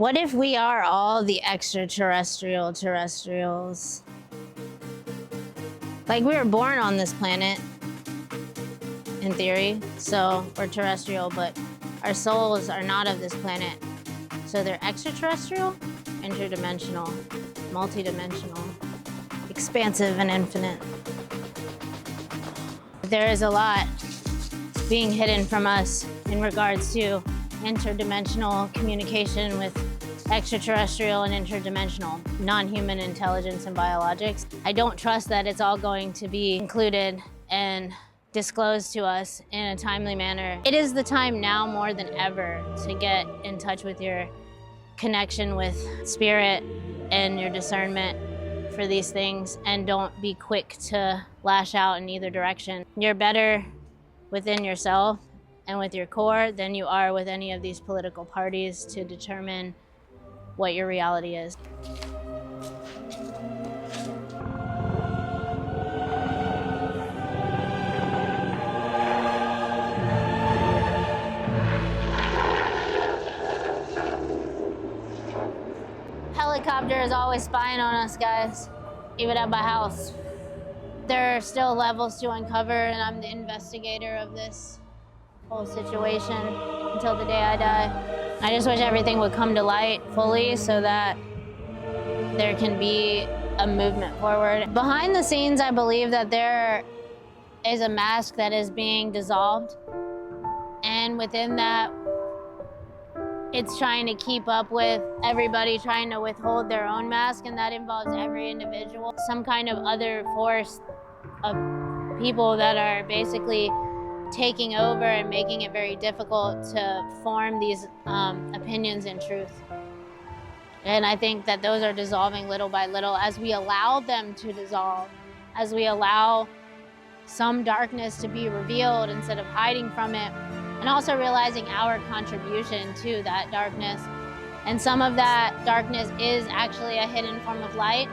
What if we are all the extraterrestrial terrestrials? Like, we were born on this planet, in theory, so we're terrestrial, but our souls are not of this planet. So they're extraterrestrial, interdimensional, multidimensional, expansive and infinite. There is a lot being hidden from us in regards to interdimensional communication with extraterrestrial and interdimensional non-human intelligence and biologics. I don't trust that it's all going to be included and disclosed to us in a timely manner. It is the time now more than ever to get in touch with your connection with spirit and your discernment for these things, and don't be quick to lash out in either direction. You're better within yourself and with your core than you are with any of these political parties to determine what your reality is. Helicopter is always spying on us, guys, even at my house. There are still levels to uncover, and I'm the investigator of this whole situation until the day I die. I just wish everything would come to light fully so that there can be a movement forward. Behind the scenes, I believe that there is a mask that is being dissolved, and within that, it's trying to keep up with everybody trying to withhold their own mask, and that involves every individual. Some kind of other force of people that are basically taking over and making it very difficult to form these opinions and truth. And I think that those are dissolving little by little as we allow them to dissolve, as we allow some darkness to be revealed instead of hiding from it, and also realizing our contribution to that darkness. And some of that darkness is actually a hidden form of light,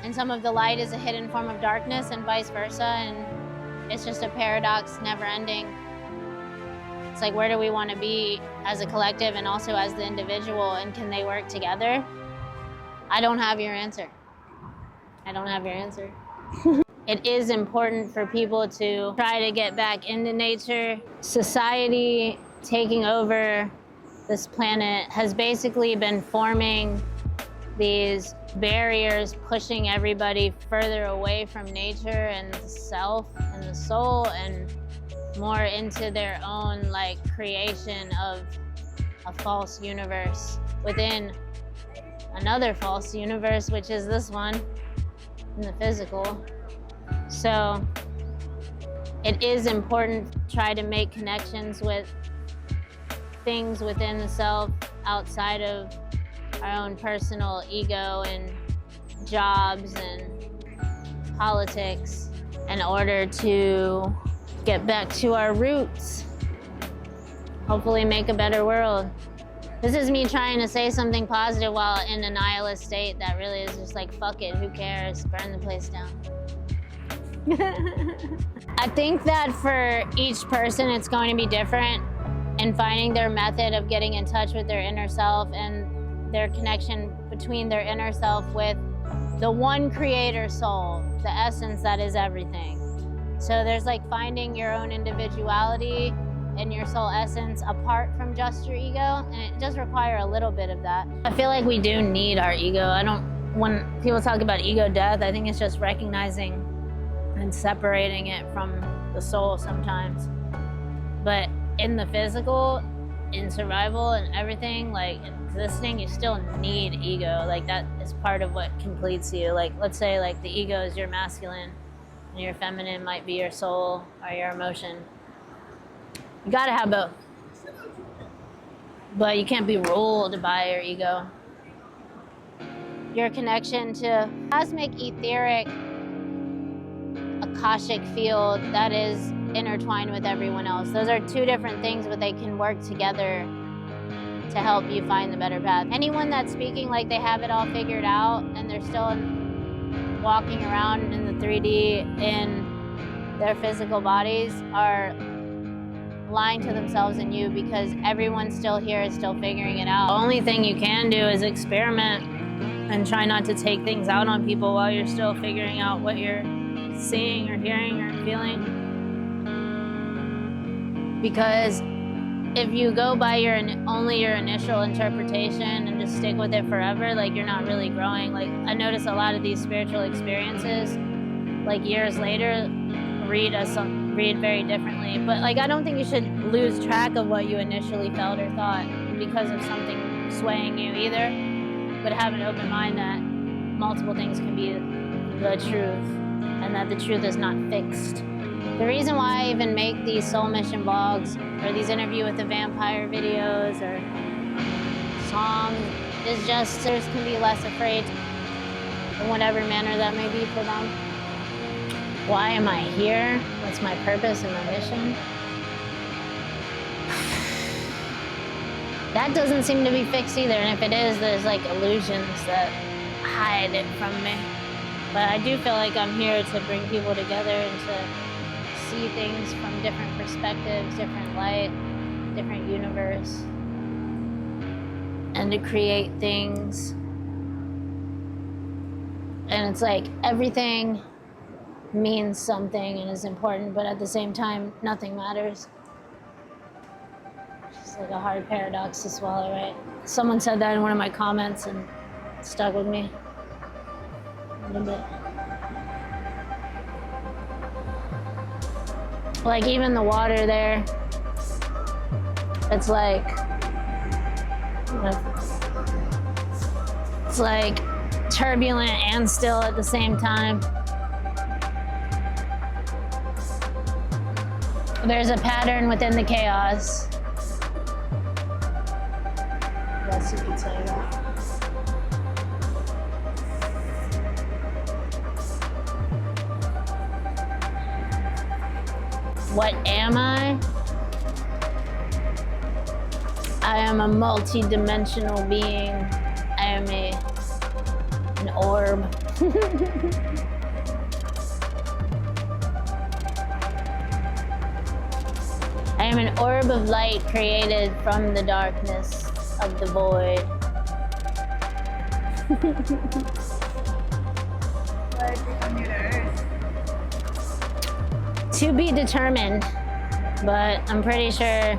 and some of the light is a hidden form of darkness, and vice versa. And it's just a paradox, never ending. It's like, where do we want to be as a collective and also as the individual, and can they work together? I don't have your answer. I don't have your answer. It is important for people to try to get back into nature. Society taking over this planet has basically been forming these barriers, pushing everybody further away from nature and the self and the soul, and more into their own creation of a false universe within another false universe, which is this one in the physical. So it is important to try to make connections with things within the self outside of our own personal ego and jobs and politics in order to get back to our roots. Hopefully make a better world. This is me trying to say something positive while in a nihilist state that really is just like, fuck it, who cares? Burn the place down. I think that for each person, it's going to be different in finding their method of getting in touch with their inner self and their connection between their inner self with the one creator soul, the essence that is everything. So there's finding your own individuality and your soul essence apart from just your ego, and it does require a little bit of that. I feel like we do need our ego. When people talk about ego death, I think it's just recognizing and separating it from the soul sometimes. But in the physical, in survival and everything, existing, you still need ego. That is part of what completes you. Let's say the ego is your masculine and your feminine might be your soul or your emotion. You gotta have both. But you can't be ruled by your ego. Your connection to cosmic, etheric, Akashic field that is intertwined with everyone else. Those are two different things, but they can work together to help you find the better path. Anyone that's speaking like they have it all figured out and they're still walking around in the 3D in their physical bodies are lying to themselves and you, because everyone still here is still figuring it out. The only thing you can do is experiment and try not to take things out on people while you're still figuring out what you're seeing or hearing or feeling. Because if you go by only your initial interpretation and just stick with it forever, like, you're not really growing. Like, I notice a lot of these spiritual experiences, like, years later, read very differently. But, like, I don't think you should lose track of what you initially felt or thought because of something swaying you either. But have an open mind that multiple things can be the truth, and that the truth is not fixed. The reason why I even make these soul mission blogs or these interview with the vampire videos or songs is just so can be less afraid in whatever manner that may be for them. Why am I here? What's my purpose and my mission? That doesn't seem to be fixed either, and if it is, there's like illusions that hide it from me. But I do feel like I'm here to bring people together and to see things from different perspectives, different light, different universe, and to create things. And it's like everything means something and is important, but at the same time, nothing matters. It's like a hard paradox to swallow, right? Someone said that in one of my comments and it stuck with me a little bit. Like, even the water there, it's like turbulent and still at the same time. There's a pattern within the chaos. I guess you could say that. What am I? I am a multi-dimensional being. I am an orb. I am an orb of light created from the darkness of the void. Why did you come here to Earth? To be determined, but I'm pretty sure it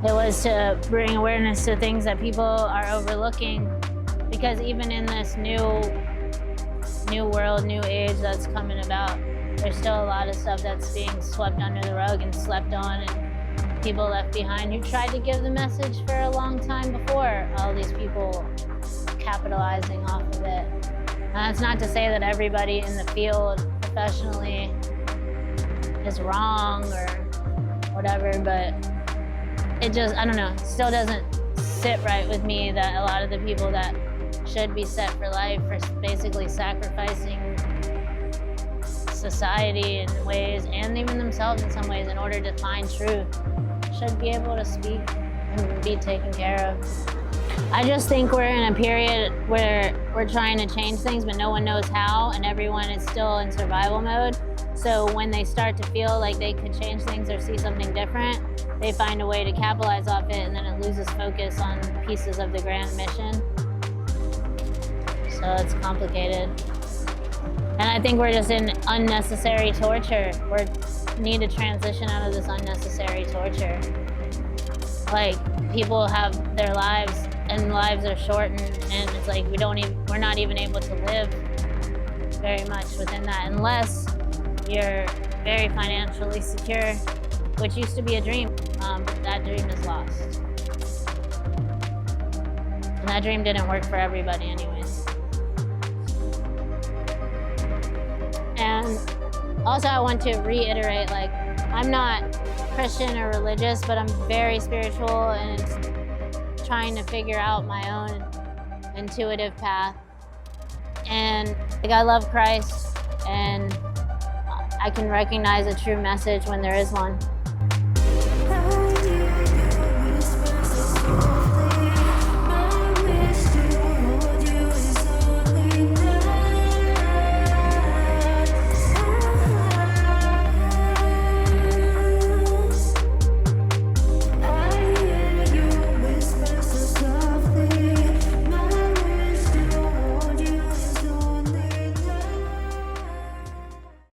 was to bring awareness to things that people are overlooking, because even in this new world, new age that's coming about, there's still a lot of stuff that's being swept under the rug and slept on, and people left behind who tried to give the message for a long time before all these people capitalizing off of it. And that's not to say that everybody in the field professionally is wrong or whatever, but it just, I don't know, still doesn't sit right with me that a lot of the people that should be set for life are basically sacrificing society in ways, and even themselves in some ways, in order to find truth, should be able to speak and be taken care of. I just think we're in a period where we're trying to change things, but no one knows how, and everyone is still in survival mode. So when they start to feel like they could change things or see something different, they find a way to capitalize off it, and then it loses focus on pieces of the grand mission. So it's complicated. And I think we're just in unnecessary torture. We need to transition out of this unnecessary torture. Like, people have their lives, and lives are shortened, and it's like we're not even able to live very much within that, unless you're very financially secure, which used to be a dream. That dream is lost. And that dream didn't work for everybody anyways. And also I want to reiterate, like, I'm not Christian or religious, but I'm very spiritual and trying to figure out my own intuitive path. And like, I love Christ, and I can recognize a true message when there is one.